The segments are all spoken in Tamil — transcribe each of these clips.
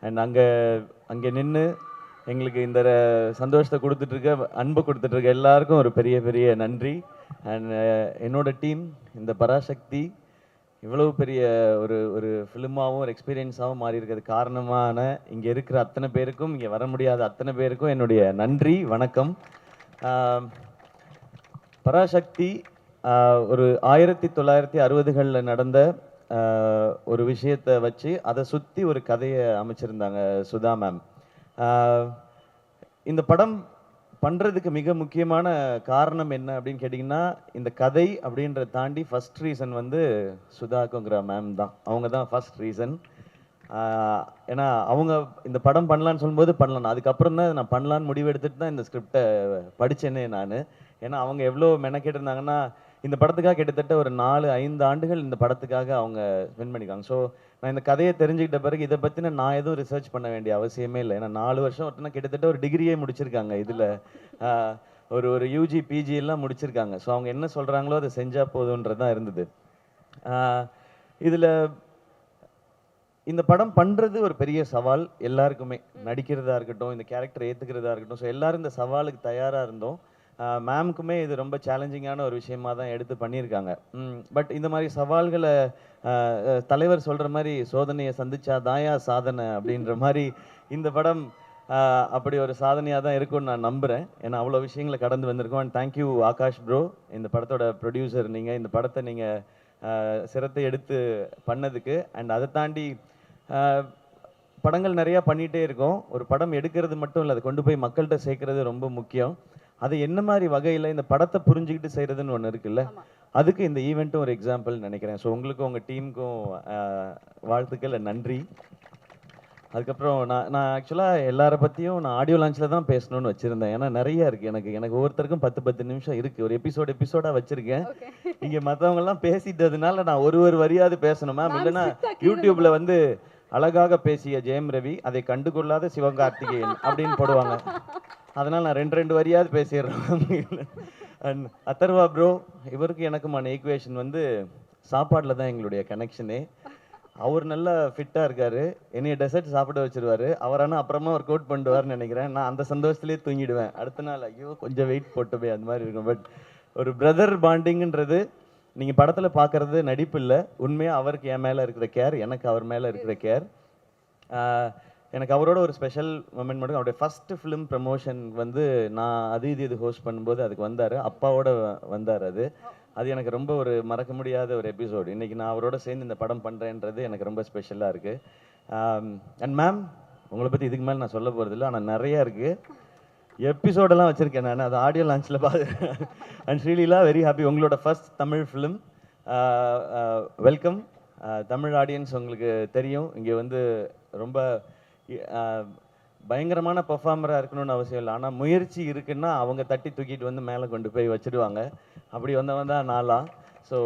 அண்ட் அங்கே நின்று எங்களுக்கு இந்த சந்தோஷத்தை கொடுத்துட்ருக்க, அன்பை கொடுத்துட்ருக்க எல்லாருக்கும் ஒரு பெரிய பெரிய நன்றி. அண்ட் என்னோட டீம் இந்த பராசக்தி இவ்வளவு பெரிய ஒரு ஒரு ஃபிலிமாகவும் ஒரு எக்ஸ்பீரியன்ஸாகவும் மாறி இருக்கிறது காரணமான இங்கே இருக்கிற அத்தனை பேருக்கும், இங்கே வர முடியாத அத்தனை பேருக்கும் என்னுடைய நன்றி, வணக்கம். பராசக்தி ஒரு 1960களில் நடந்த ஒரு விஷயத்தை வச்சு அதை சுற்றி ஒரு கதையை அமைச்சிருந்தாங்க சுதா மேம். இந்த படம் பண்ணுறதுக்கு மிக முக்கியமான காரணம் என்ன அப்படின்னு கேட்டிங்கன்னா, இந்த கதை அப்படின்றத தாண்டி ஃபர்ஸ்ட் ரீசன் வந்து சுதாக்குங்கிற மேம் தான். அவங்க தான் ஃபர்ஸ்ட் ரீசன். ஏன்னா அவங்க இந்த படம் பண்ணலான்னு சொல்லும்போது பண்ணலாம், அதுக்கப்புறம் தான் நான் பண்ணலான்னு முடிவெடுத்துட்டு தான் இந்த ஸ்கிரிப்டை படித்தேனே நான். ஏன்னா அவங்க எவ்வளோ மெனக்கெட்டு இருந்தாங்கன்னா, இந்த படத்துக்காக கிட்டத்தட்ட ஒரு 4-5 ஆண்டுகள் இந்த படத்துக்காக அவங்க ஸ்பெண்ட் பண்ணியிருக்காங்க. ஸோ நான் இந்த கதையை தெரிஞ்சுக்கிட்ட பிறகு இதை பற்றின நான் எதுவும் ரிசர்ச் பண்ண வேண்டிய அவசியமே இல்லை. ஏன்னா 4 வருஷம் ஒருத்தனா கிட்டத்தட்ட ஒரு டிகிரியே முடிச்சிருக்காங்க இதில். ஒரு யூஜி பிஜி எல்லாம் முடிச்சிருக்காங்க. ஸோ அவங்க என்ன சொல்கிறாங்களோ அதை செஞ்சால் போதுன்றதான் இருந்தது. இதில் இந்த படம் பண்ணுறது ஒரு பெரிய சவால் எல்லாருக்குமே, நடிக்கிறதா இருக்கட்டும், இந்த கேரக்டர் ஏற்றுக்கிறதா இருக்கட்டும். ஸோ எல்லோரும் இந்த சவாலுக்கு தயாராக இருந்தோம். மேம்க்குமே இது ரொம்ப சேலஞ்சிங்கான ஒரு விஷயமா தான் எடுத்து பண்ணியிருக்காங்க. பட் இந்த மாதிரி சவால்களை தலைவர் சொல்கிற மாதிரி சோதனையை சந்திச்சா தாயா சாதனை அப்படின்ற மாதிரி இந்த படம் அப்படி ஒரு சாதனையாக தான் இருக்கும்னு நான் நம்புகிறேன். ஏன்னா அவ்வளோ விஷயங்களை கடந்து வந்திருக்கோம். அண்ட் தேங்க்யூ ஆகாஷ் ப்ரோ, இந்த படத்தோட ப்ரொடியூசர் நீங்கள், இந்த படத்தை நீங்கள் சிரத்தை எடுத்து பண்ணதுக்கு. அண்ட் அதை தாண்டி படங்கள் நிறையா பண்ணிகிட்டே இருக்கோம். ஒரு படம் எடுக்கிறது மட்டும் இல்லை, அதை கொண்டு போய் மக்கள்கிட்ட சேர்க்கறது ரொம்ப முக்கியம். அது என்ன மாதிரி வகையில் இந்த படத்தை புரிஞ்சுக்கிட்டு செய்கிறதுன்னு ஒன்று இருக்குல்ல, அதுக்கு இந்த ஈவெண்ட்டும் ஒரு எக்ஸாம்பிள் நினைக்கிறேன். ஸோ உங்களுக்கும் உங்கள் டீமுக்கும் வாழ்த்துக்கள், நன்றி. அதுக்கப்புறம் நான் ஆக்சுவலாக எல்லாரை பற்றியும் நான் ஆடியோ லான்ச்சில் தான் பேசணும்னு வச்சுருந்தேன். ஏன்னா நிறைய இருக்குது எனக்கு ஒவ்வொருத்தருக்கும் 10 நிமிஷம் இருக்குது. ஒரு எபிசோடாக வச்சுருக்கேன். இங்கே மற்றவங்கெல்லாம் பேசிட்டதுனால நான் ஒரு வரியாவது பேசணும் மேம். இல்லைன்னா யூடியூப்பில் வந்து அழகாக பேசிய ஜெயம் ரவி, அதை கண்டுகொள்ளாத சிவகார்த்திகேயன் அப்படின்னு போடுவாங்க. அதனால் நான் 2 வரியாவது பேசிடுறேன். அண்ட் அதர்வா ப்ரோ, இவருக்கு எனக்குமான ஈக்குவேஷன் வந்து சாப்பாட்டில் தான் எங்களுடைய கனெக்ஷனே. அவர் நல்லா ஃபிட்டாக இருக்கார், என்னைய டெசர்ட் சாப்பிட வச்சுருவார். அவர் ஆனால் அப்புறமா ஒர்க் அவுட் பண்ணிடுவார்னு நினைக்கிறேன். நான் அந்த சந்தோஷத்துலேயே தூங்கிடுவேன். அடுத்த நாள் ஐயோ கொஞ்சம் வெயிட் போட்டுமே அந்த மாதிரி இருக்கும். பட் ஒரு பிரதர் பாண்டிங்ன்றது நீங்கள் படத்தில் பார்க்குறது நடிப்பு இல்லை, உண்மையாக அவருக்கு என் மேலே இருக்கிற கேர், எனக்கு அவர் மேலே இருக்கிற கேர். எனக்கு அவரோட ஒரு ஸ்பெஷல் மொமெண்ட் மட்டும், அவருடைய ஃபஸ்ட்டு ஃபிலிம் ப்ரமோஷன் வந்து நான் அது இது ஹோஸ்ட் பண்ணும்போது அதுக்கு வந்தார், அப்பாவோட வந்தார். அது எனக்கு ரொம்ப ஒரு மறக்க முடியாத ஒரு எபிசோடு. இன்றைக்கி நான் அவரோட சேர்ந்து இந்த படம் பண்ணுறேன்றது எனக்கு ரொம்ப ஸ்பெஷலாக இருக்குது. அண்ட் மேம், உங்களை பற்றி இதுக்கு மேலே நான் சொல்ல போகிறதில்ல, ஆனால் நிறையா இருக்குது. எபிசோடெல்லாம் வச்சுருக்கேன் நான், அது ஆடியோ லான்ச்சில் பார்த்து. அண்ட் ஸ்ரீலீலா, வெரி ஹாப்பி, உங்களோட first Tamil film. Welcome. Tamil audience உங்களுக்கு தெரியும், இங்கே வந்து ரொம்ப பயங்கரமான பர்ஃபார்மராக இருக்கணும்னு அவசியம் இல்லை, ஆனால் முயற்சி இருக்குன்னா அவங்க தட்டி தூக்கிட்டு வந்து மேலே கொண்டு போய் வச்சுடுவாங்க. அப்படி வந்தவன் தான் நாளா. So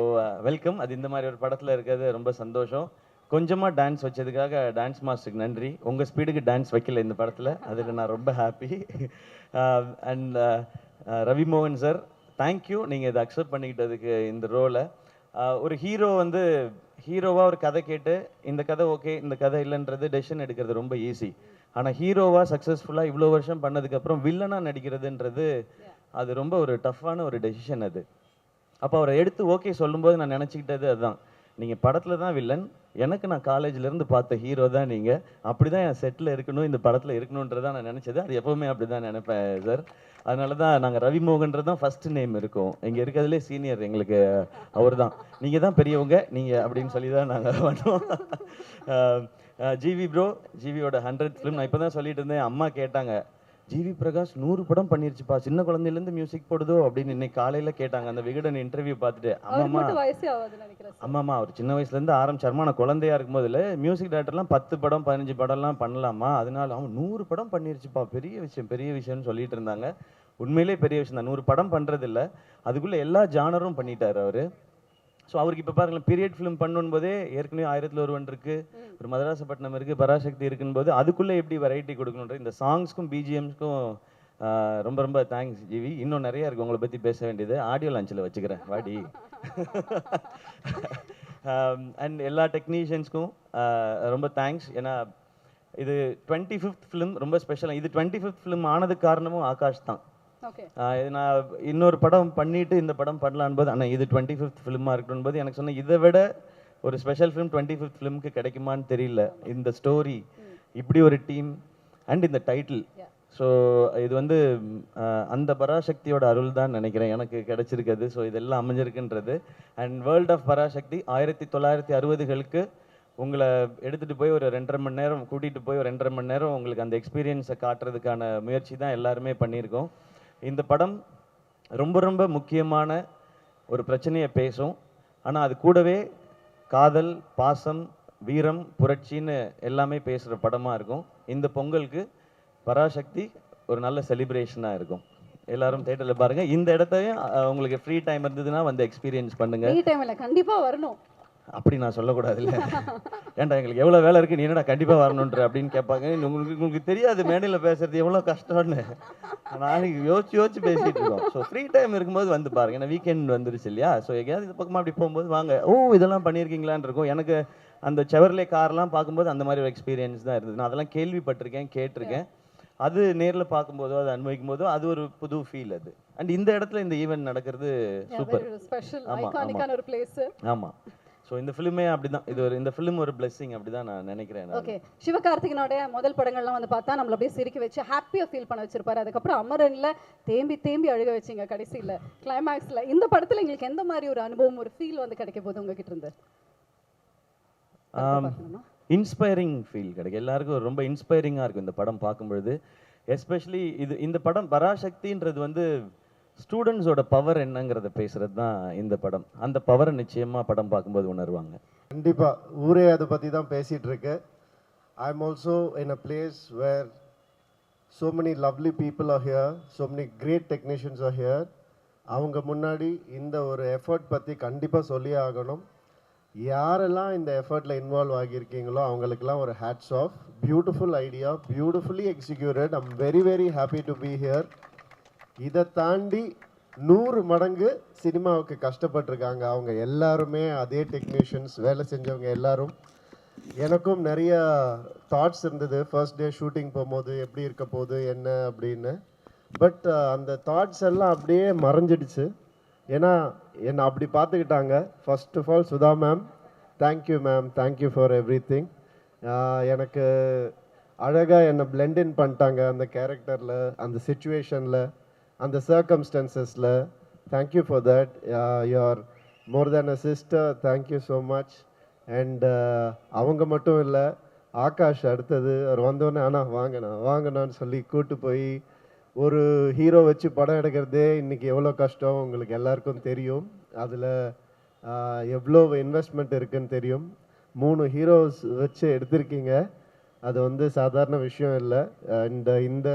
welcome. அது இந்த மாதிரி ஒரு படத்தில் இருக்கிறது ரொம்ப சந்தோஷம். கொஞ்சமாக டான்ஸ் வச்சதுக்காக டான்ஸ் மாஸ்டருக்கு நன்றி. உங்கள் ஸ்பீடுக்கு டான்ஸ் வைக்கல இந்த படத்தில், அதுக்கு நான் ரொம்ப ஹாப்பி. அண்ட் ரவி மோகன் சார், தேங்க்யூ, நீங்கள் இதை அக்செப்ட் பண்ணிக்கிட்டதுக்கு இந்த ரோலை. ஒரு ஹீரோ வந்து ஹீரோவாக ஒரு கதை கேட்டு இந்த கதை ஓகே இந்த கதை இல்லைன்றது டெசிஷன் எடுக்கிறது ரொம்ப ஈஸி. ஆனால் ஹீரோவாக சக்ஸஸ்ஃபுல்லாக இவ்வளோ வருஷம் பண்ணதுக்கப்புறம் வில்லனாக நடிக்கிறதுன்றது அது ரொம்ப ஒரு டஃப்பான ஒரு டெசிஷன் அது. அப்போ அவரை எடுத்து ஓகே சொல்லும்போது நான் நினச்சிக்கிட்டது அதுதான், நீங்கள் படத்தில் தான் வில்லன், எனக்கு நான் காலேஜ்லேருந்து பார்த்த ஹீரோ தான் நீங்கள், அப்படி தான் என் செட்டில் இருக்கணும், இந்த படத்தில் இருக்கணுன்றதான் நான் நினச்சது. அது எப்போவுமே அப்படி தான் நினைப்பேன் சார். அதனால தான் நாங்கள் ரவிமோகன்றது தான் ஃபஸ்ட்டு நேம் இருக்கும். இங்கே இருக்கிறதுலே சீனியர் எங்களுக்கு அவர் தான். நீங்கள் தான் பெரியவங்க நீங்கள் அப்படின்னு சொல்லி தான் நாங்கள் பண்ணுவோம். ஜிவி ப்ரோ, ஜிவியோட 100th ஃபிலிம். நான் இப்போ தான் சொல்லிட்டு இருந்தேன், அம்மா கேட்டாங்க, ஜிவி பிரகாஷ் 100 படம் பண்ணிருச்சுப்பா, சின்ன குழந்தையிலேருந்து மியூசிக் போடுதோ அப்படின்னு இன்னைக்கு காலையில் கேட்டாங்க அந்த விகடன் இன்டர்வியூ பார்த்துட்டு. ஆமாம்மா, அவர் சின்ன வயசுலேருந்து ஆரம்பிச்சாருமா, நான் குழந்தையா இருக்கும் போதில் மியூசிக் டேரக்டர்லாம் 10 படம் 15 படம்லாம் பண்ணலாமா, அதனால அவன் 100 படம் பண்ணிருச்சுப்பா, பெரிய விஷயம்னு சொல்லிட்டு இருந்தாங்க. உண்மையிலே பெரிய விஷயம் தான். 100 படம் பண்ணுறதில்ல, அதுக்குள்ளே எல்லா ஜானரும் பண்ணிட்டார் அவர். ஸோ அவருக்கு இப்போ பாருங்களேன், பீரியட் ஃபிலிம் பண்ணும் போதே ஏற்கனவே 1001 இருக்குது, ஒரு மதராசப்பட்டினம் இருக்குது, பராசக்தி இருக்குன்னு போது அதுக்குள்ளே எப்படி வெரைட்டி கொடுக்கணுன்ற இந்த சாங்ஸ்க்கும் பிஜிஎம்ஸ்க்கும் ரொம்ப ரொம்ப தேங்க்ஸ் ஜிவி. இன்னும் நிறையா இருக்குது உங்களை பற்றி பேச வேண்டியது, ஆடியோ லான்ச்சில் வச்சுக்கிறேன் வாடி. அண்ட் எல்லா டெக்னீஷியன்ஸ்க்கும் ரொம்ப தேங்க்ஸ். ஏன்னா இது 25th ஃபிலிம், ரொம்ப ஸ்பெஷலாக. இது 25th ஃபிலிம் ஆனதுக்கு காரணமும் ஆகாஷ் தான். இது நான் இன்னொரு படம் பண்ணிட்டு இந்த படம் பண்ணலான் போது, ஆனால் இது 25th ஃபிலிமாக இருக்கணும் போது எனக்கு சொன்ன, இதை விட ஒரு ஸ்பெஷல் ஃபிலிம் 25th ஃபிலிமுக்கு கிடைக்குமான்னு தெரியல. இந்த ஸ்டோரி, இப்படி ஒரு டீம் அண்ட் இந்த டைட்டில். ஸோ இது வந்து அந்த பராசக்தியோட அருள் தான் நினைக்கிறேன் எனக்கு கிடைச்சிருக்குது. ஸோ இதெல்லாம் அமைஞ்சிருக்குன்றது. அண்ட் வேர்ல்ட் ஆஃப் பராசக்தி 1960களுக்கு உங்களை எடுத்துகிட்டு போய் ஒரு 2.5 மணி நேரம் கூட்டிகிட்டு போய் ஒரு 2.5 மணி நேரம் உங்களுக்கு அந்த எக்ஸ்பீரியன்ஸை காட்டுறதுக்கான முயற்சி தான் எல்லாருமே பண்ணியிருக்கோம். இந்த படம் ரொம்ப ரொம்ப முக்கியமான ஒரு பிரச்சனையை பேசும். ஆனால் அது கூடவே காதல், பாசம், வீரம், புரட்சின்னு எல்லாமே பேசுகிற படமாக இருக்கும். இந்த பொங்கலுக்கு பராசக்தி ஒரு நல்ல செலிப்ரேஷனாக இருக்கும். எல்லாரும் தியேட்டரில் பாருங்க. இந்த இடத்தையும் உங்களுக்கு ஃப்ரீ டைம் இருந்ததுன்னா வந்து எக்ஸ்பீரியன்ஸ் பண்ணுங்க. ஃப்ரீ டைம்ல கண்டிப்பாக வரணும். அப்படி நான் சொல்லக்கூடாது இல்லை. ஏன்டா எங்களுக்கு எவ்வளோ வேலை இருக்குது, நீ என்னடா கண்டிப்பாக வரணுன்ற அப்படின்னு கேட்பாங்க. உங்களுக்கு தெரியாது மேடையில் பேசுறது எவ்வளோ கஷ்டம்னு. நாளைக்கு யோசிச்சு பேசிகிட்டு இருக்கோம். ஸோ ஃப்ரீ டைம் இருக்கும்போது வந்து பாருங்க. ஏன்னா வீக்கெண்ட் வந்துருச்சு இல்லையா? ஸோ எங்கேயாவது இது பக்கமாக அப்படி போகும்போது வாங்க, ஓ இதெல்லாம் பண்ணியிருக்கீங்களான்னு இருக்கும். எனக்கு அந்த செவர்லே கார்லாம் பார்க்கும்போது அந்த மாதிரி ஒரு எக்ஸ்பீரியன்ஸ் தான் இருந்தது. நான் அதெல்லாம் கேள்விப்பட்டிருக்கேன், கேட்டிருக்கேன். அது நேரில் பார்க்கும்போதோ அது அனுபவிக்கும் போதோ அது ஒரு புது ஃபீல் அது. அண்ட் இந்த இடத்துல இந்த ஈவெண்ட் நடக்கிறது சூப்பர். ஆமாம். ஸோ இந்த ஃபிலிமே அப்படிதான். இது ஒரு இந்த ஃபிலிம் ஒரு பிளெஸிங் அப்படிதான் நான் நினைக்கிறேன். ஓகே, சிவகார்த்திகனோட முதல் படங்கள்லாம் வந்து பார்த்தா நம்மள அப்படியே சிரிக்க வச்சு ஹாப்பியாக ஃபீல் பண்ண வச்சிருப்பாரு. அதுக்கப்புறம் அமரன்ல தேம்பி அழுக வச்சிங்க கடைசியில் கிளைமேக்ஸில். இந்த படத்தில் எங்களுக்கு எந்த மாதிரி ஒரு அனுபவம், ஒரு ஃபீல் வந்து கிடைக்க போகுது உங்ககிட்ட இருந்து? இன்ஸ்பைரிங் ஃபீல் கிடைக்கும். எல்லாருக்கும் ரொம்ப இன்ஸ்பைரிங்காக இருக்கும் இந்த படம் பார்க்கும்பொழுது. எஸ்பெஷலி இந்த படம் பராசக்தின்றது வந்து ஸ்டூடெண்ட்ஸோட பவர் என்னங்கிறத பேசுறது தான் இந்த படம். அந்த பவரை நிச்சயமாக படம் பார்க்கும்போது உணர்வாங்க. கண்டிப்பாக ஊரே அதை பற்றி தான் பேசிகிட்டு இருக்கு. I am also in a place where so many lovely people are here, so many great technicians are here. அவங்க முன்னாடி இந்த ஒரு எஃபர்ட் பற்றி கண்டிப்பாக சொல்லியே ஆகணும். யாரெல்லாம் இந்த எஃபர்ட்டில் இன்வால்வ் ஆகியிருக்கீங்களோ அவங்களுக்கெல்லாம் ஒரு hats off. Beautiful idea, beautifully executed. I'm very very happy to be here. இதை தாண்டி 100 மடங்கு சினிமாவுக்கு கஷ்டப்பட்டிருக்காங்க அவங்க எல்லாருமே. அதே டெக்னீஷியன்ஸ், வேலை செஞ்சவங்க எல்லாரும். எனக்கும் நிறைய தாட்ஸ் இருந்தது ஃபர்ஸ்ட் டே ஷூட்டிங் போகும்போது, எப்படி இருக்க போகுது என்ன அப்படின்னு. பட் அந்த தாட்ஸ் எல்லாம் அப்படியே மறைஞ்சிடுச்சு. ஏன்னா என்னை அப்படி பார்த்துக்கிட்டாங்க. First of all Sudha ma'am, thank you ma'am, thank you for everything. எனக்கு அழகாக என்னை பிளெண்ட் இன் பண்ணிட்டாங்க அந்த கேரக்டரில், அந்த சுச்சுவேஷனில், அந்த சர்க்கம்ஸ்டன்சஸில். Thank you for that. You are more than a sister. Thank you so much. And அவங்க மட்டும் இல்லை, ஆகாஷ் அடுத்தது அவர் வந்தோடனே ஆனால் வாங்கண்ணான்னு சொல்லி கூப்பிட்டு போய் ஒரு ஹீரோ வச்சு படம் எடுக்கிறதே இன்றைக்கி எவ்வளோ கஷ்டம் உங்களுக்கு எல்லாருக்கும் தெரியும். அதில் எவ்வளோ இன்வெஸ்ட்மெண்ட் இருக்குதுன்னு தெரியும். 3 ஹீரோஸ் வச்சு எடுத்திருக்கீங்க. அது வந்து சாதாரண விஷயம் இல்லை. அண்ட் இந்த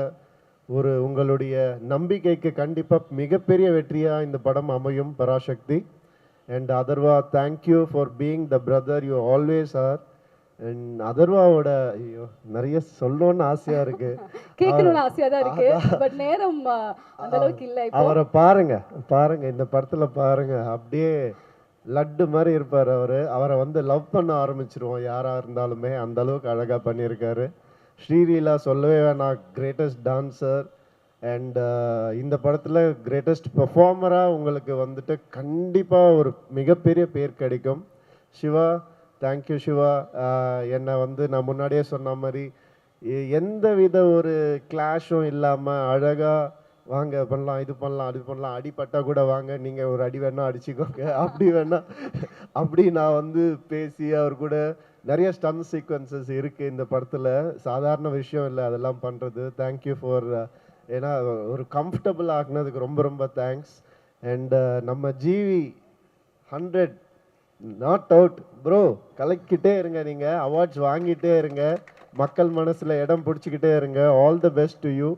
ஒரு உங்களுடைய நம்பிக்கைக்கு கண்டிப்பாக மிகப்பெரிய வெற்றியாக இந்த படம் அமையும் Parasakthi. And Atharvaa, thank you for being the brother you always are. And அதர்வாவோட ஐயோ நிறைய சொல்லணும்னு ஆசையாக இருக்குது, கேட்கணும்னு ஆசையாக தான் இருக்குது. பட் நேரம் அந்த அளவுக்கு இல்லை. அவரை பாருங்க இந்த படத்தில் பாருங்க, அப்படியே லட்டு மாதிரி இருப்பார் அவர். அவரை வந்து லவ் பண்ண ஆரம்பிச்சிருவோம் யாராக இருந்தாலுமே, அந்த அளவுக்கு அழகாக பண்ணியிருக்காரு. ஸ்ரீலீலா சொல்லவே வேணாம், கிரேட்டஸ்ட் டான்சர். அண்ட் இந்த படத்தில் கிரேட்டஸ்ட் பெர்ஃபார்மராக உங்களுக்கு வந்துட்டு கண்டிப்பாக ஒரு மிகப்பெரிய பேர் கிடைக்கும். சிவா, தேங்க்யூ சிவா. என்னை வந்து நான் முன்னாடியே சொன்ன மாதிரி எந்த வித ஒரு கிளாஷும் இல்லாமல் அழகாக வாங்க பண்ணலாம், இது பண்ணலாம், அது பண்ணலாம், அடிப்பட்டால் கூட வாங்க, நீங்கள் ஒரு அடி வேணால் அடிச்சுக்கோங்க, அப்படி வேணால் அப்படி நான் வந்து பேசி அவர் கூட நிறைய ஸ்டன் சீக்வன்சஸ் இருக்குது இந்த படத்தில். சாதாரண விஷயம் இல்லை அதெல்லாம் பண்ணுறது. தேங்க்யூ ஃபார், ஏன்னா ஒரு கம்ஃபர்டபுள் ஆகினதுக்கு ரொம்ப ரொம்ப தேங்க்ஸ். அண்ட் நம்ம ஜிவி 100 நாட் அவுட் ப்ரோ, கலக்கிட்டே இருங்க, நீங்கள் அவார்ட்ஸ் வாங்கிட்டே இருங்க, மக்கள் மனசில் இடம் பிடிச்சிக்கிட்டே இருங்க. All the best to you.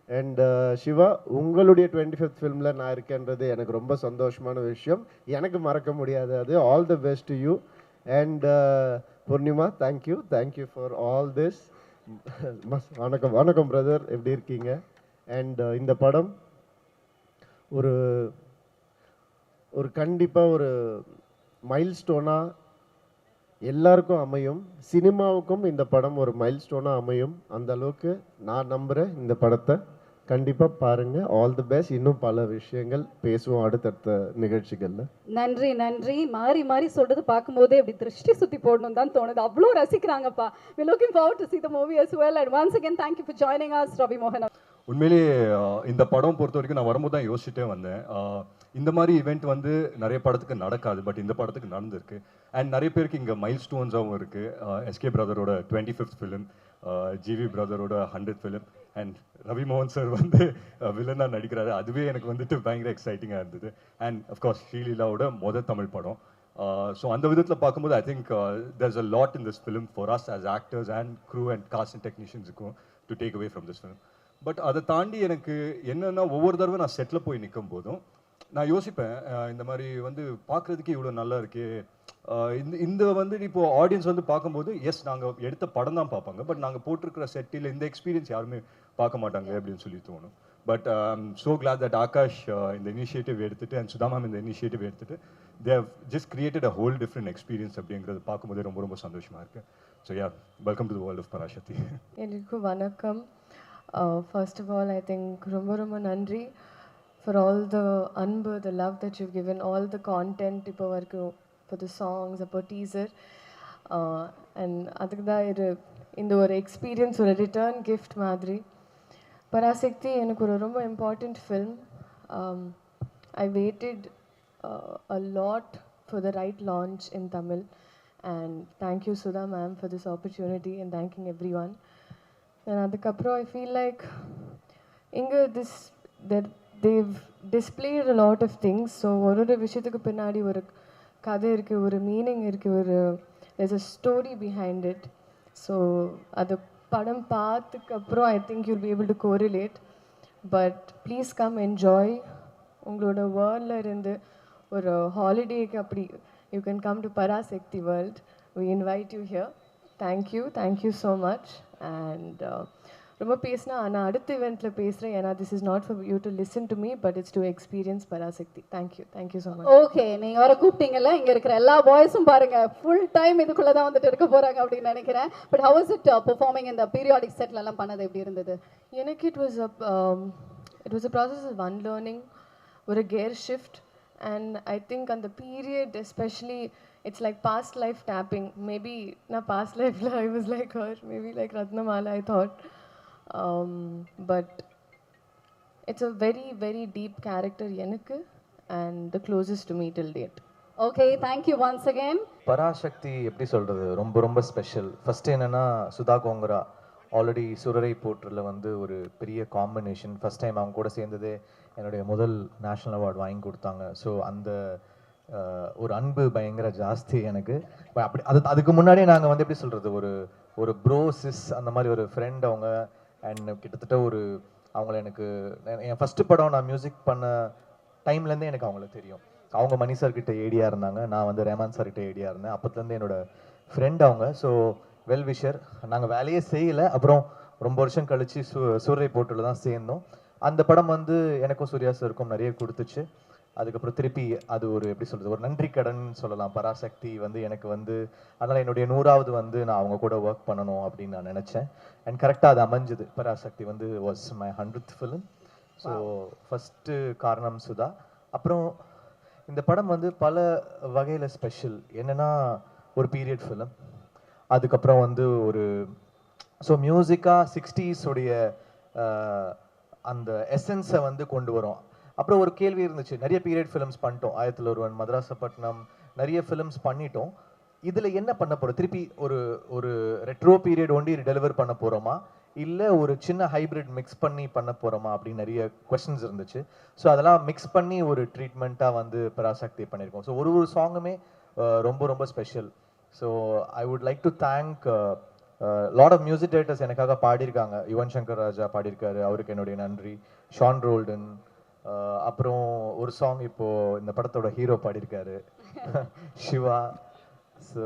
And Siva, உங்களுடைய 25th ஃபிலிமில் நான் இருக்கேன்றது எனக்கு ரொம்ப சந்தோஷமான விஷயம், எனக்கு மறக்க முடியாது அது. All the best to you. And Poornima, thank you for all this. வணக்கம் பிரதர், எப்படி இருக்கீங்க? அண்ட் இந்த படம் ஒரு கண்டிப்பாக ஒரு மைல்ஸ்டோனாக எல்லாருக்கும் அமையும், சினிமாவுக்கும் இந்த படம் ஒரு மைல்ஸ்டோனாக அமையும். அந்த அளவுக்கு நான் நம்புகிறேன். இந்த படத்தை கண்டிப்பாக பாருங்கள். All the best. இன்னும் பல விஷயங்கள் பேசுவோம் அடுத்தடுத்த நிகழ்ச்சிகளில். நன்றி நன்றி. மாறி மாறி சொல்றது பார்க்கும்போதே அப்படி திருஷ்டி சுத்தி போடணும் தான் தோணுது. அவ்வளோ ரசிக்கிறாங்கப்பா. We looking forward to see the movie as well. And once again, thank you for joining us, Ravi Mohan. உண்மையிலேயே இந்த படம் பொறுத்த வரைக்கும் நான் வரும்போது தான் யோசிச்சுட்டே வந்தேன். இந்த மாதிரி ஈவெண்ட் வந்து நிறைய படத்துக்கு நடக்காது, பட் இந்த படத்துக்கு நடந்திருக்கு. அண்ட் நிறைய பேருக்கு இங்கே மைல் ஸ்டோன்ஸாகவும் இருக்குது. எஸ்கே பிரதரோட 25th ஃபிலிம், ஜிவி பிரதரோட 100th ஃபிலிம், அண்ட் ரவி மோகன் சார் வந்து வில்லனாக நடிக்கிறாரு. அதுவே எனக்கு வந்துட்டு பயங்கர எக்ஸைட்டிங்காக இருந்தது. அண்ட் அஃப்கோர்ஸ் ஸ்ரீலீலாவோட தமிழ் படம். ஸோ அந்த விதத்தில் பார்க்கும்போது I think there's a lot in this film for us as actors and crew and cast and டெக்னீஷியன்ஸுக்கும் to take away from this film. But அதை தாண்டி எனக்கு என்னென்னா, ஒவ்வொரு தடவை நான் செட்டில் போய் நிற்கும் போதும் நான் யோசிப்பேன், இந்த மாதிரி வந்து பார்க்குறதுக்கே இவ்வளோ நல்லா இருக்கு. இந்த வந்து இப்போ ஆடியன்ஸ் வந்து பார்க்கும்போது எஸ் நாங்கள் எடுத்த படம் தான் பார்ப்பாங்க, பட் நாங்கள் போட்டிருக்கிற செட்டில் இந்த எக்ஸ்பீரியன்ஸ் யாருமே பார்க்க மாட்டாங்க அப்படின்னு சொல்லி தோணும். But I'm so glad that Akash இந்த இனிஷியேட்டிவ் எடுத்துட்டு அண்ட் சுதா மேம் இந்த இனிஷியேட்டிவ் எடுத்துட்டு they have just created a whole different experience அப்படிங்கிறது பார்க்கும்போது ரொம்ப ரொம்ப சந்தோஷமாக இருக்குது. So yeah, welcome to the world of Parasakthi. எல்லாருக்கும் வணக்கம். First of all, I think ரொம்ப ரொம்ப நன்றி for all the அன்பு, the love that you've given, all the content இப்போ வரைக்கும், for the songs, அப்போ teaser, and அதுக்கு தான் இந்த ஒரு எக்ஸ்பீரியன்ஸ், ஒரு ரிட்டர்ன் கிஃப்ட் மாதிரி. பராசக்தி எனக்கு ஒரு ரொம்ப important film. I waited a lot for the right launch in Tamil, and thank you Sudha ma'am for this opportunity, and thanking everyone. And அதுக்கப்புறம் I feel like இங்கே they've displayed a lot of things. So ஒரு விஷயத்துக்கு பின்னாடி ஒரு கதை இருக்குது, ஒரு மீனிங் இருக்குது, there's a story behind it. So அது படம் பார்த்ததுக்கப்புறம் I think you'll be able to correlate. But please come enjoy. உங்களோட வேர்ல்டில் இருந்து ஒரு ஹாலிடேக்கு அப்படி you can come to Parasakti world. We invite you here. Thank you so much. And ரொம்ப பேசினா நான் அடுத்த இவெண்ட்டில் பேசுகிறேன், ஏன்னா this is not for you to listen to me, but it's to experience Parasakti. Thank you so much. Okay, நீங்கள் வர கூப்பிட்டீங்கல்ல, இங்கே இருக்கிற எல்லா பாய்ஸும் பாருங்க ஃபுல் டைம் இதுக்குள்ளே தான் வந்துட்டு இருக்க போகிறாங்க அப்படின்னு நினைக்கிறேன். But how was it performing இந்த பீரியாடிக் செட்லலாம் பண்ணது எப்படி இருந்தது? எனக்கு it was a process of unlearning, ஒரு gear shift. And I think on the period especially, it's like past life tapping. Maybe na past life I was like her, maybe like Ratnamala I thought. But it's a very very deep character எனக்கு, and the closest to me till date. Okay, thank you once again. Parasakthi எப்படி சொல்கிறது, ரொம்ப ரொம்ப ஸ்பெஷல். ஃபஸ்ட்டு என்னென்னா, சுதா கோங்கரா ஆல்ரெடி சுரரை போற்றில் வந்து ஒரு பெரிய காம்பினேஷன். ஃபஸ்ட் டைம் அவங்க கூட சேர்ந்ததே என்னுடைய முதல் நேஷ்னல் அவார்டு வாங்கி கொடுத்தாங்க. ஸோ அந்த ஒரு அன்பு பயங்கர ஜாஸ்தி எனக்கு. அப்படி அதுக்கு முன்னாடியே நாங்கள் வந்து எப்படி சொல்கிறது, ஒரு ப்ரோ சிஸ் அந்த மாதிரி ஒரு ஃப்ரெண்ட் அவங்க. அண்ட் கிட்டத்தட்ட அவங்கள எனக்கு என் ஃபஸ்ட்டு படம் நான் மியூசிக் பண்ண டைம்லேருந்தே எனக்கு அவங்கள தெரியும். அவங்க மணி சார்கிட்ட ஏடியாக இருந்தாங்க, நான் வந்து ரேமான் சார்கிட்ட ஏடியாக இருந்தேன். அப்போத்துலேருந்து என்னோட ஃப்ரெண்ட் அவங்க. So well wisher. நாங்கள் வேலையே செய்யலை. அப்புறம் ரொம்ப வருஷம் கழித்து சூரிய போட்டில் தான் சேர்ந்தோம். அந்த படம் வந்து எனக்கும் சூர்யா சாருக்கும் நிறைய கொடுத்துச்சு. அதுக்கப்புறம் திருப்பி அது ஒரு எப்படி சொல்கிறது, ஒரு நன்றி கடன் சொல்லலாம். பராசக்தி வந்து எனக்கு வந்து அதனால் என்னுடைய 100வது வந்து நான் அவங்க கூட ஒர்க் பண்ணணும் அப்படின்னு நான் நினச்சேன். அண்ட் கரெக்டாக அது அமைஞ்சுது. பராசக்தி வந்து was my 100th film. So first காரணம் சுதா. அப்புறம் இந்த படம் வந்து பல வகையில் ஸ்பெஷல். என்னென்னா, ஒரு பீரியட் ஃபிலிம். அதுக்கப்புறம் வந்து ஸோ மியூசிக்காக 60s உடைய அந்த எசன்ஸை வந்து கொண்டு வரும். அப்புறம் ஒரு கேள்வி இருந்துச்சு, நிறைய பீரியட் ஃபிலிம்ஸ் பண்ணிட்டோம், 1001, மதராசப்பட்டினம், நிறைய ஃபிலிம்ஸ் பண்ணிட்டோம். இதில் என்ன பண்ண போகிறோம்? திருப்பி ஒரு ரெட்ரோ பீரியட் ஒண்டி டெலிவர் பண்ண போகிறோமா, இல்லை ஒரு சின்ன ஹைப்ரிட் மிக்ஸ் பண்ணி பண்ண போகிறோமா அப்படின்னு நிறைய கொஸ்டின்ஸ் இருந்துச்சு. ஸோ அதெல்லாம் மிக்ஸ் பண்ணி ஒரு ட்ரீட்மெண்ட்டாக வந்து பராசக்தி பண்ணியிருக்கோம். ஸோ ஒரு சாங்குமே ரொம்ப ரொம்ப special. So I would like to thank lot of music directors எனக்காக பாடியிருக்காங்க. யுவன் சங்கர் ராஜா பாடியிருக்காரு, அவருக்கு என்னுடைய நன்றி. ஷான் ரோல்டன். அப்புறம் ஒரு சாங் இப்போது இந்த படத்தோட ஹீரோ பாடியிருக்காரு, சிவா. ஸோ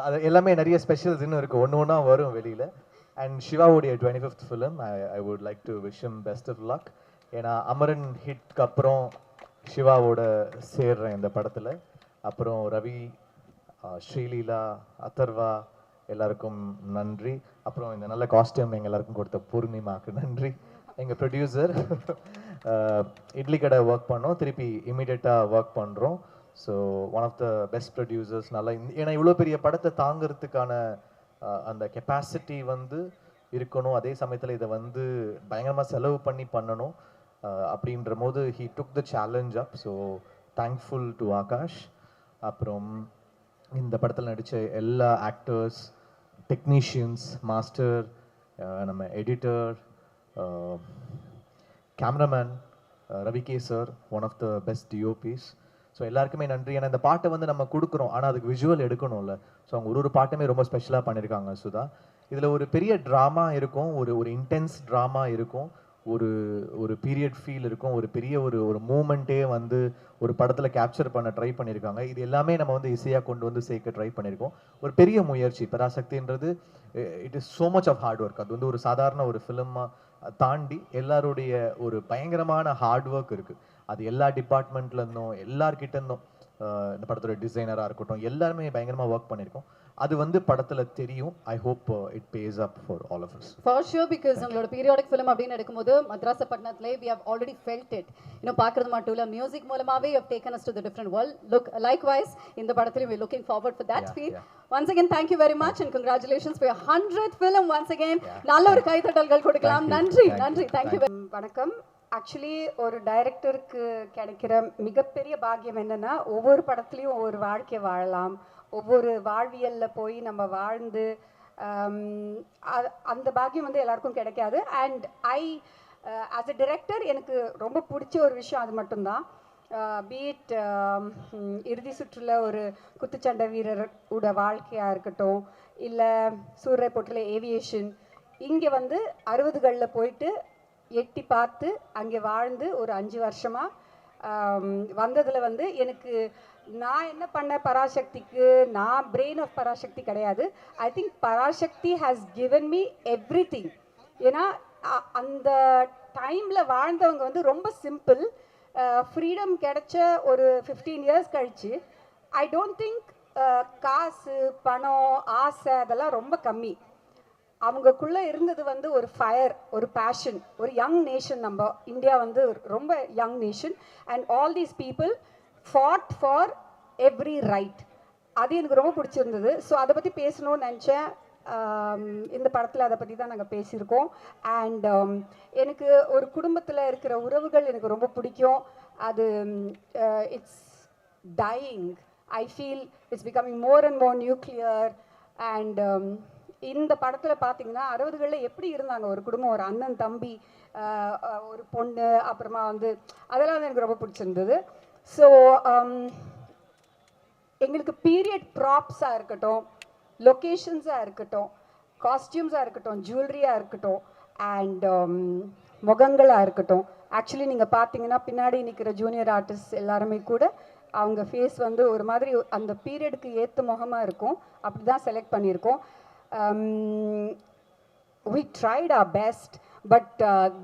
அது எல்லாமே நிறைய ஸ்பெஷல்ஸ் இன்னும் இருக்குது, ஒன்று ஒன்றா வரும் வெளியில். அண்ட் சிவாவுடைய 25th film, I would like to wish him best of luck. ஏன்னா அமரன் ஹிட்க்கு அப்புறம் சிவாவோட சேர்றேன் இந்த படத்தில். அப்புறம் ரவி ஸ்ரீலீலா, அதர்வா எல்லாருக்கும் நன்றி. அப்புறம் இந்த நல்ல காஸ்டியூம் எங்கள் எல்லாருக்கும் கொடுத்த பூர்ணிமாவுக்கு நன்றி. எங்கள் ப்ரொடியூசர் இட்லி கடை ஒர்க் பண்ணோம், திருப்பி இமீடியட்டாக ஒர்க் பண்ணுறோம். So one of the best producers. நல்லா ஏன்னா இவ்வளோ பெரிய படத்தை தாங்கிறதுக்கான அந்த கெப்பாசிட்டி வந்து இருக்கணும், அதே சமயத்தில் இதை வந்து பயங்கரமாக செலவு பண்ணி பண்ணணும். அப்படின்ற போது he took the challenge up. So thankful to Akash. அப்புறம் இந்த படத்தில் நடித்த எல்லா ஆக்டர்ஸ், டெக்னீஷியன்ஸ், மாஸ்டர், நம்ம editor, cameraman Ravi K sir, one of the best DOPs. ஸோ எல்லாருக்குமே நன்றி. ஏன்னா இந்த பாட்டை வந்து நம்ம கொடுக்குறோம், ஆனால் அதுக்கு விஷுவல் எடுக்கணும்ல. ஸோ அவங்க ஒரு பாட்டுமே ரொம்ப ஸ்பெஷலாக பண்ணியிருக்காங்க சுதா. இதில் ஒரு பெரிய ட்ராமா இருக்கும், ஒரு இன்டென்ஸ் ட்ராமா இருக்கும், ஒரு பீரியட் ஃபீல் இருக்கும், ஒரு பெரிய ஒரு மூமெண்ட்டே வந்து ஒரு படத்தில் கேப்சர் பண்ண ட்ரை பண்ணியிருக்காங்க. இது எல்லாமே நம்ம வந்து இசையாக கொண்டு வந்து சேர்க்க ட்ரை பண்ணியிருக்கோம். ஒரு பெரிய முயற்சி பராசக்தின்றது. It is so much of hard work. அது வந்து ஒரு சாதாரண ஒரு ஃபிலிமாக தாண்டி எல்லாருடைய ஒரு பயங்கரமான ஹார்ட் ஒர்க் இருக்குது. அது எல்லா டிபார்ட்மெண்ட்லேருந்தும் எல்லார்கிட்ட இருந்தும், இந்த படத்தோட டிசைனராக இருக்கட்டும், எல்லாருமே பயங்கரமாக ஒர்க் பண்ணியிருக்கோம். அது வந்து படத்தில் தெரியும். I hope it pays up for all of us. For sure, because உங்களோட பீரியாடிக் ஃபிலிம் அப்படின்னு எடுக்கும்போது மத்ராசப்பட்டினத்திலே we have already felt it. இன்னும் பார்க்கறது மட்டும் இல்லை, மியூசிக் மூலமாகவே you have taken us to the different world. Look, likewise இந்த படத்துலையும் we're looking forward for that feel. Once again, thank you very much and congratulations for your 100th film once again. நல்ல ஒரு கைதட்டல்கள் கொடுக்கலாம். நன்றி. Thank you. வணக்கம். ஆக்சுவலி ஒரு டைரக்டருக்கு கிடைக்கிற மிகப்பெரிய பாக்கியம் என்னன்னா, ஒவ்வொரு படத்துலையும் ஒவ்வொரு வாழ்க்கை வாழலாம், ஒவ்வொரு வாழ்வியலில் போய் நம்ம வாழ்ந்து அந்த பாக்கியம் வந்து எல்லாருக்கும் கிடைக்காது. அண்ட் ஆஸ் அ டிரெக்டர் எனக்கு ரொம்ப பிடிச்ச ஒரு விஷயம் அது மட்டும்தான். பீட் இறுதி சுற்றுல ஒரு குத்துச்சண்டை வீரரோட வாழ்க்கையாக இருக்கட்டும், இல்லை சூரிய போட்டில் ஏவியேஷன், இங்கே வந்து 60களில் போயிட்டு எட்டி பார்த்து அங்கே வாழ்ந்து ஒரு 5 வருஷமாக வந்ததில் வந்து எனக்கு நான் என்ன பண்ண பராசக்திக்கு, நான் பிரெயின் ஆஃப் பராசக்தி கிடையாது. I think Parasakthi has given me everything. ஏன்னா அந்த டைமில் வாழ்ந்தவங்க வந்து ரொம்ப சிம்பிள். ஃப்ரீடம் கிடைச்ச ஒரு 15 இயர்ஸ் கழிச்சு ஐ டோன்ட் திங்க் காசு, பணம், ஆசை அதெல்லாம் ரொம்ப கம்மி. அவங்கக்குள்ளே இருந்தது வந்து ஒரு ஃபயர், ஒரு பேஷன், ஒரு யங் நேஷன். நம்ம இந்தியா வந்து ரொம்ப young nation. And all these people ஃபாட் for every right. அது எனக்கு ரொம்ப பிடிச்சிருந்தது. ஸோ அதை பற்றி பேசணும்னு நினச்சேன். இந்த படத்தில் அதை பற்றி தான் நாங்கள் பேசியிருக்கோம். அண்ட் எனக்கு ஒரு குடும்பத்தில் இருக்கிற உறவுகள் எனக்கு ரொம்ப பிடிக்கும். அது it's dying. I feel it's becoming more and more nuclear. And இந்த படத்தில் பார்த்தீங்கன்னா 60களில் எப்படி இருந்தாங்க ஒரு குடும்பம், ஒரு அண்ணன் தம்பி, ஒரு பொண்ணு, அப்புறமா வந்து அதெல்லாம் வந்து எனக்கு ரொம்ப பிடிச்சிருந்தது. ஸோ எங்களுக்கு பீரியட் ப்ராப்ஸாக இருக்கட்டும், லொக்கேஷன்ஸாக இருக்கட்டும், காஸ்டியூம்ஸாக இருக்கட்டும், ஜுவல்லரியாக இருக்கட்டும், அண்ட் முகங்களாக இருக்கட்டும். ஆக்சுவலி நீங்கள் பார்த்தீங்கன்னா பின்னாடி நிற்கிற ஜூனியர் ஆர்டிஸ்ட் எல்லாருமே கூட அவங்க ஃபேஸ் வந்து ஒரு மாதிரி அந்த பீரியடுக்கு ஏற்ற முகமாக இருக்கும். அப்படி தான் செலக்ட் பண்ணியிருக்கோம். We tried our best, but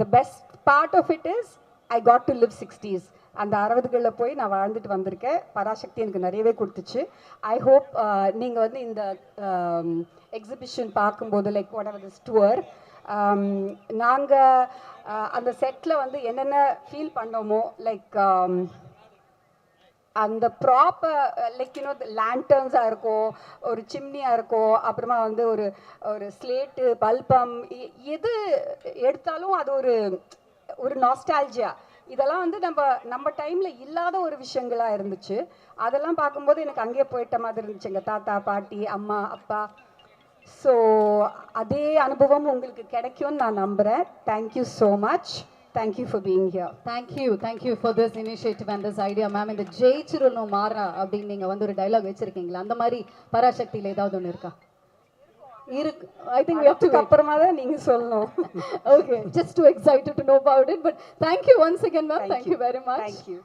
the best part of it is I got to live 60s. அந்த 60களில் போய் நான் வாழ்ந்துட்டு வந்திருக்கேன். பராசக்தி எனக்கு நிறையவே கொடுத்துச்சு. ஐ ஹோப் நீங்கள் வந்து இந்த எக்ஸிபிஷன் பார்க்கும்போது, like what ever this tour, நாங்கள் அந்த செட்டில் வந்து என்னென்ன ஃபீல் பண்ணோமோ, லைக் அந்த ப்ராப்பர் லைக் யூனோ லேண்டர்ன்ஸாக இருக்கும், ஒரு சிம்னியாக இருக்கும், அப்புறமா வந்து ஒரு ஸ்லேட்டு, பல்பம், எது எடுத்தாலும் அது ஒரு நாஸ்டால்ஜியா. இதெல்லாம் வந்து நம்ம டைமில் இல்லாத ஒரு விஷயங்களாக இருந்துச்சு. அதெல்லாம் பார்க்கும்போது எனக்கு அங்கேயே போயிட்ட மாதிரி இருந்துச்சு, எங்கள் தாத்தா, பாட்டி, அம்மா, அப்பா. ஸோ அதே அனுபவம் உங்களுக்கு கிடைக்கும்னு நான் நம்புகிறேன். Thank you so much. Thank you for being here. Thank you for this initiative and this idea, ma'am. இந்த ஜெயிச்சிரணும் மாறா அப்படின்னு நீங்க வந்து ஒரு டயலாக் வச்சிருக்கீங்களா? அந்த மாதிரி பராசக்தியில ஏதாவது ஒன்று இருக்கா? இருக்கு. I think we have to அப்புறமா தான் நீங்க சொல்லணும். Okay, just too excited to know about it, but thank you once again, ma'am. Thank you very much. Thank you.